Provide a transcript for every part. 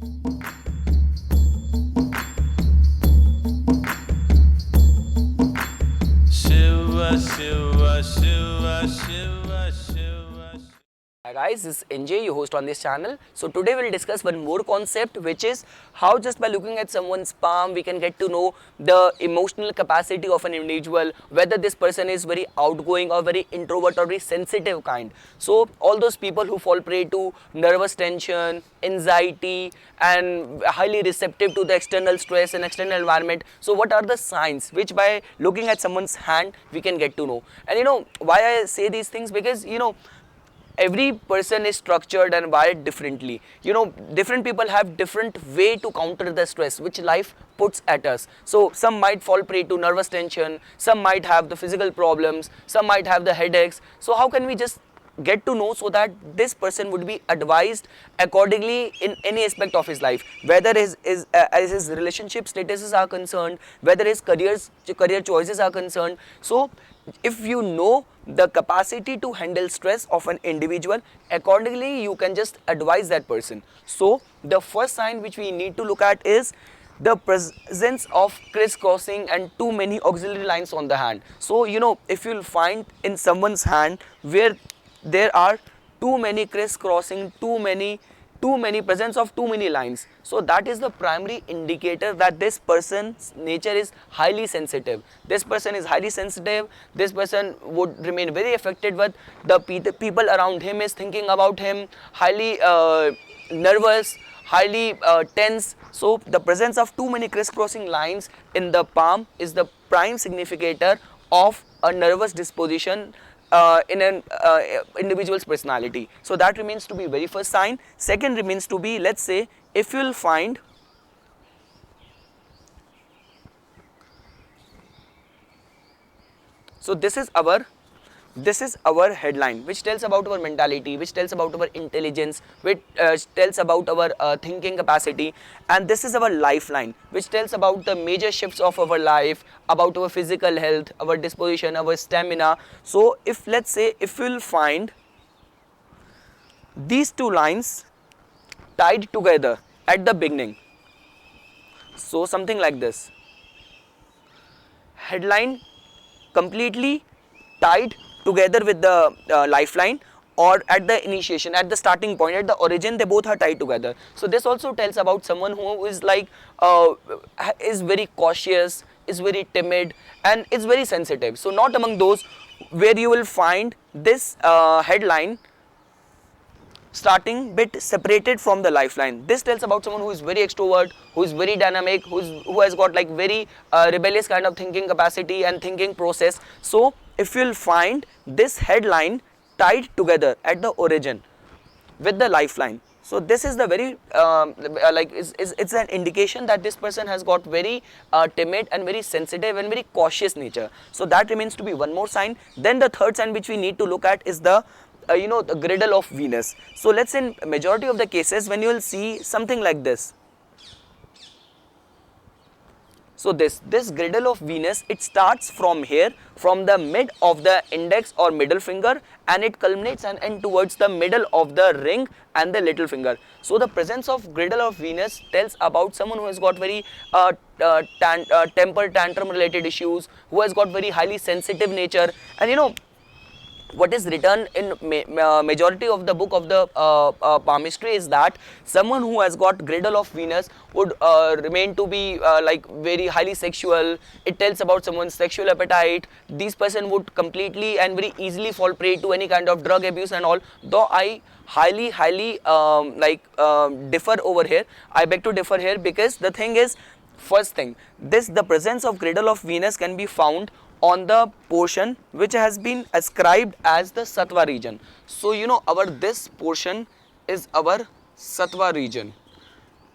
Shiva, Shiva, Shiva, Shiva, Shiva. Hi guys, this is NJ, your host on this channel. So today we'll discuss one more concept, which is how just by looking at someone's palm we can get to know the emotional capacity of an individual, whether this person is very outgoing or very introvert or very sensitive kind. So all those people who fall prey to nervous tension, anxiety and highly receptive to the external stress and external environment. So what are the signs which by looking at someone's hand we can get to know? And why I say these things, because every person is structured and wired differently. Different people have different way to counter the stress which life puts at us. So some might fall prey to nervous tension, some might have the physical problems, some might have the headaches. So how can we just get to know so that this person would be advised accordingly in any aspect of his life, whether as his relationship statuses are concerned, whether his career choices are concerned. So if you know the capacity to handle stress of an individual, accordingly you can just advise that person. So the first sign which we need to look at is the presence of criss-crossing and too many auxiliary lines on the hand. So if you'll find in someone's hand where there are too many criss-crossing, too many presence of too many lines, so that is the primary indicator that this person's nature is highly sensitive. This person is highly sensitive. This person would remain very affected with the people around him is thinking about him, highly nervous, highly tense. So the presence of too many criss-crossing lines in the palm is the prime significator of a nervous disposition in an individual's personality. So that remains to be very first sign. Second remains to be, let's say, if you'll find so this is our headline, which tells about our mentality, which tells about our intelligence, which tells about our thinking capacity, and this is our lifeline, which tells about the major shifts of our life, about our physical health, our disposition, our stamina. So if let's say if we'll find these two lines tied together at the beginning, so something like this, headline completely tied together with the lifeline, or at the initiation, at the starting point, at the origin, they both are tied together. So this also tells about someone who is like is very cautious, is very timid and is very sensitive. So not among those where you will find this headline starting bit separated from the lifeline. This tells about someone who is very extrovert, who is very dynamic, who has got like very rebellious kind of thinking capacity and thinking process. So if you'll find this headline tied together at the origin with the lifeline, so this is the very it's an indication that this person has got very timid and very sensitive and very cautious nature. So that remains to be one more sign. Then the third sign which we need to look at is the the griddle of Venus. So let's say in majority of the cases when you will see something like this. So this griddle of Venus, it starts from here, from the mid of the index or middle finger, and it culminates and ends towards the middle of the ring and the little finger. So the presence of griddle of Venus tells about someone who has got very temper tantrum related issues, who has got very highly sensitive nature. And what is written in majority of the book of the palmistry is that someone who has got griddle of Venus would remain to be like very highly sexual. It tells about someone's sexual appetite. This person would completely and very easily fall prey to any kind of drug abuse and all. Though I highly differ over here. I beg to differ here, because the thing is, first thing, the presence of griddle of Venus can be found on the portion which has been ascribed as the Sattva region. So this portion is our Sattva region,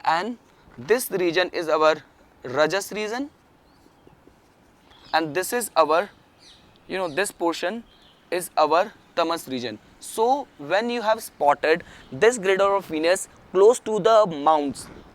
and this region is our Rajas region, and this is our this portion is our Tamas region. So when you have spotted this griddle of Venus close to the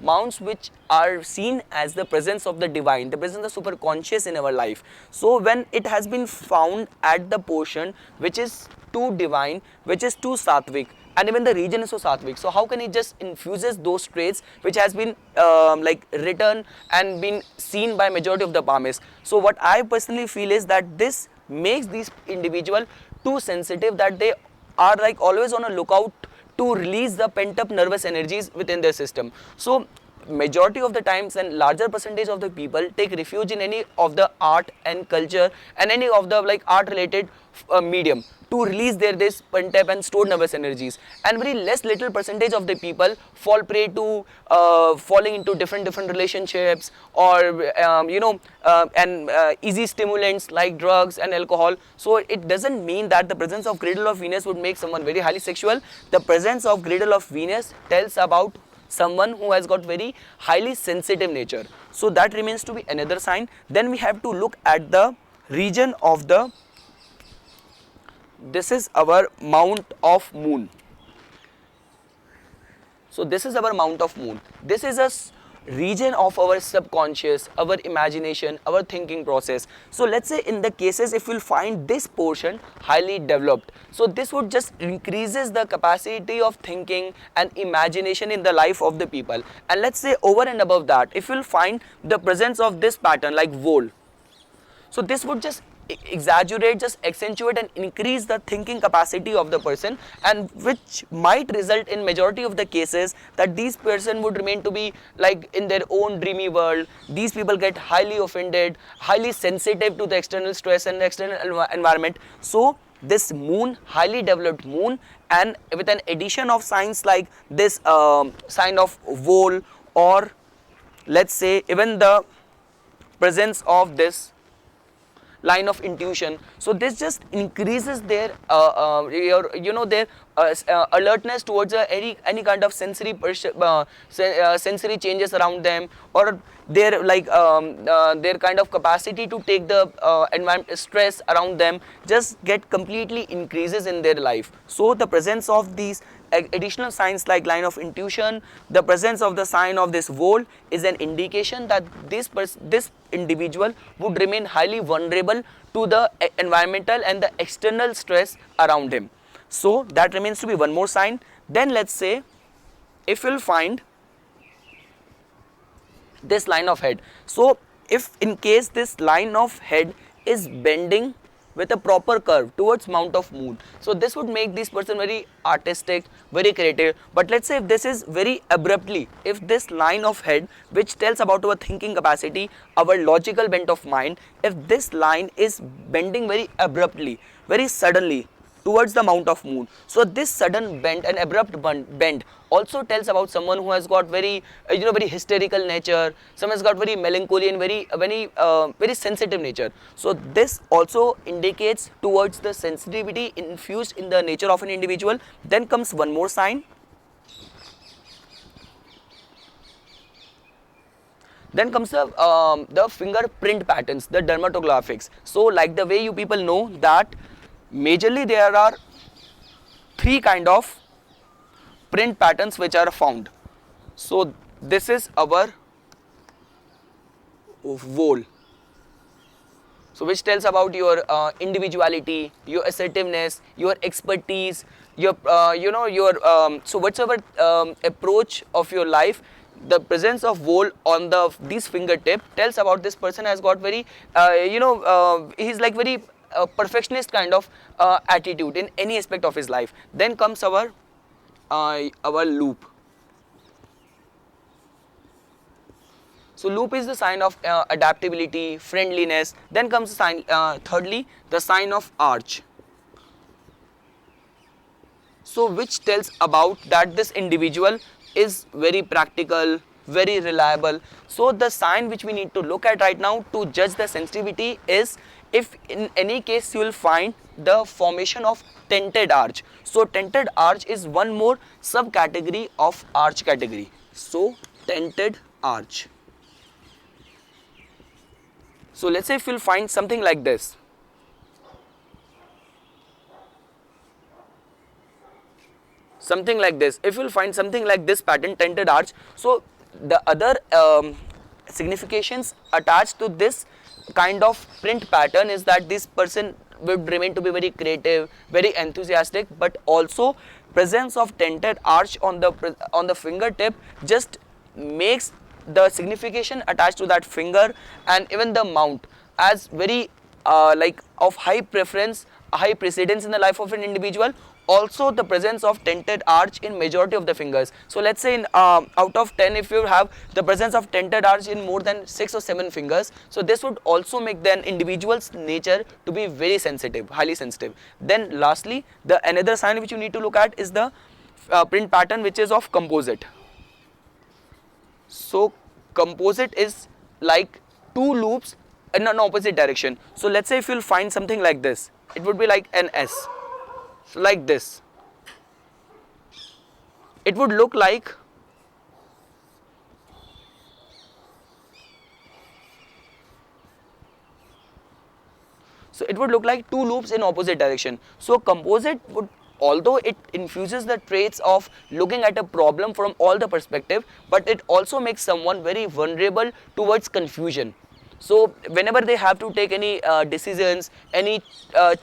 mounts which are seen as the presence of the divine, the presence of super conscious in our life. So when it has been found at the portion which is too divine, which is too sattvic, and even the region is so sattvic. So how can he just infuses those traits which has been like written and been seen by majority of the palmists. So what I personally feel is that this makes these individual too sensitive, that they are like always on a lookout to release the pent up nervous energies within their system. So majority of the times and larger percentage of the people take refuge in any of the art and culture and any of the like art related medium to release their this pent up and stored nervous energies, and very less little percentage of the people fall prey to falling into different relationships or easy stimulants like drugs and alcohol. So it doesn't mean that the presence of cradle of Venus would make someone very highly sexual. The presence of cradle of Venus tells about someone who has got very highly sensitive nature. So that remains to be another sign. Then we have to look at the region of the, this is our mount of moon. So this is our mount of moon. This is a region of our subconscious, our imagination, our thinking process. So let's say in the cases if we'll find this portion highly developed, so this would just increases the capacity of thinking and imagination in the life of the people. And let's say over and above that, if you'll find the presence of this pattern like vole, so this would just exaggerate, just accentuate and increase the thinking capacity of the person, and which might result in majority of the cases that these person would remain to be like in their own dreamy world. These people get highly offended, highly sensitive to the external stress and the external environment. So this moon, highly developed moon, and with an addition of signs like this sign of vole, or let's say even the presence of this line of intuition, so this just increases their their alertness towards any kind of sensory sensory changes around them, or their like their kind of capacity to take the environment stress around them just get completely increases in their life. So the presence of these additional signs like line of intuition, the presence of the sign of this vole is an indication that this individual would remain highly vulnerable to the environmental and the external stress around him. So that remains to be one more sign. Then let's say if you'll find this line of head, so if in case this line of head is bending with a proper curve towards mount of moon, so this would make this person very artistic, very creative. But let's say if this is very abruptly, if this line of head which tells about our thinking capacity, our logical bent of mind, if this line is bending very abruptly, very suddenly towards the mount of moon, so this sudden bend and abrupt bend also tells about someone who has got very very hysterical nature, someone has got very melancholy and very sensitive nature. So this also indicates towards the sensitivity infused in the nature of an individual. Then comes one more sign. Then comes the fingerprint patterns, the dermatographics. So like the way you people know that majorly there are three kind of print patterns which are found. So this is our vole, so which tells about your individuality, your assertiveness, your expertise, your so whatsoever approach of your life. The presence of vole on these fingertip tells about this person has got very he's like very perfectionist kind of attitude in any aspect of his life. Then comes our loop. So loop is the sign of adaptability, friendliness. Then comes the sign thirdly, the sign of arch, so which tells about that this individual is very practical, very reliable. So the sign which we need to look at right now to judge the sensitivity is if in any case you will find the formation of tented arch. So tented arch is one more subcategory of arch category. So tented arch. So let's say if you'll find something like this, something like this, if you'll find something like this pattern, tented arch, so the other significations attached to this kind of print pattern is that this person would remain to be very creative, very enthusiastic, but also presence of dented arch on the fingertip just makes the signification attached to that finger and even the mount as very like of high preference, high precedence in the life of an individual. Also the presence of dented arch in majority of the fingers. So let's say in out of 10, if you have the presence of dented arch in more than 6 or 7 fingers, so this would also make the individual's nature to be very sensitive, highly sensitive. Then lastly, the another sign which you need to look at is the print pattern, which is of composite. So composite is like two loops in an opposite direction. So let's say if you'll find something like this, it would be like an S. So like this, it would look like two loops in opposite direction. So composite would, although it infuses the traits of looking at a problem from all the perspective, but it also makes someone very vulnerable towards confusion. So whenever they have to take any decisions, any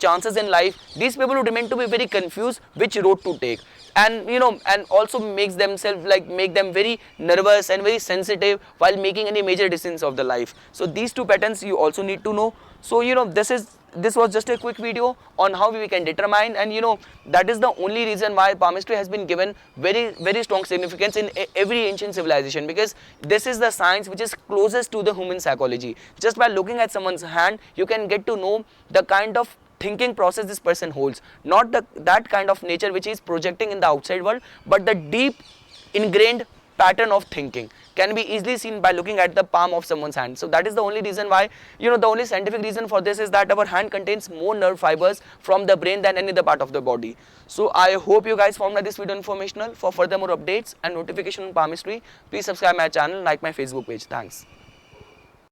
chances in life, these people would remain to be very confused which road to take, and and also makes themselves make them very nervous and very sensitive while making any major decisions of the life. So these two patterns you also need to know. So this was just a quick video on how we can determine, and that is the only reason why palmistry has been given very strong significance in every ancient civilization, because this is the science which is closest to the human psychology. Just by looking at someone's hand, you can get to know the kind of thinking process this person holds, not that kind of nature which is projecting in the outside world, but the deep ingrained pattern of thinking can be easily seen by looking at the palm of someone's hand. So that is the only reason why, the only scientific reason for this is that our hand contains more nerve fibers from the brain than any other part of the body. So I hope you guys found this video informational. For further more updates and notification on palmistry, please subscribe my channel, like my Facebook page. Thanks.